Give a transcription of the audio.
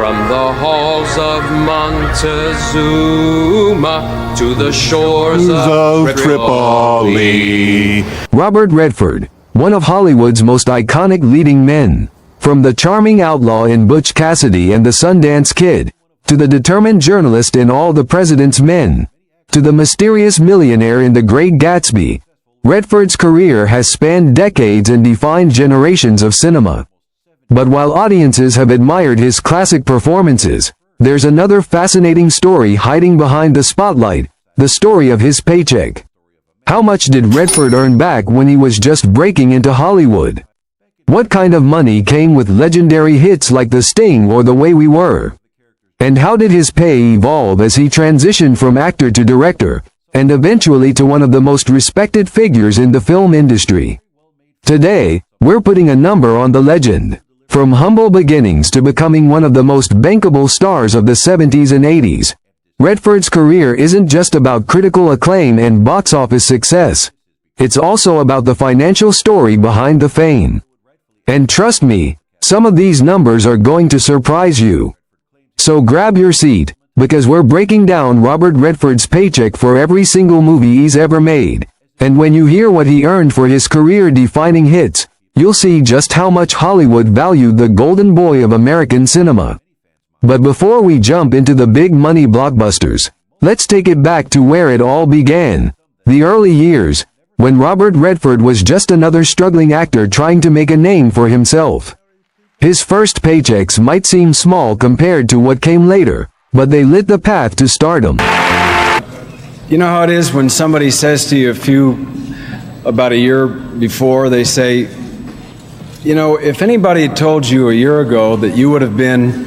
From the halls of Montezuma to the shores of Tripoli. Robert Redford, one of Hollywood's most iconic leading men. From the charming outlaw in Butch Cassidy and the Sundance Kid, to the determined journalist in All the President's Men, to the mysterious millionaire in The Great Gatsby, Redford's career has spanned decades and defined generations of cinema. But while audiences have admired his classic performances, there's another fascinating story hiding behind the spotlight, the story of his paycheck. How much did Redford earn back when he was just breaking into Hollywood? What kind of money came with legendary hits like The Sting or The Way We Were? And how did his pay evolve as he transitioned from actor to director, and eventually to one of the most respected figures in the film industry? Today, we're putting a number on the legend. From humble beginnings to becoming one of the most bankable stars of the 70s and 80s, Redford's career isn't just about critical acclaim and box office success. It's also about the financial story behind the fame. And trust me, some of these numbers are going to surprise you. So grab your seat, because we're breaking down Robert Redford's paycheck for every single movie he's ever made. And when you hear what he earned for his career-defining hits, you'll see just how much Hollywood valued the golden boy of American cinema. But before we jump into the big money blockbusters, let's take it back to where it all began. The early years, when Robert Redford was just another struggling actor trying to make a name for himself. His first paychecks might seem small compared to what came later, but they lit the path to stardom. You know how it is when somebody says to you about a year before, they say, you know, if anybody had told you a year ago that you would have been ...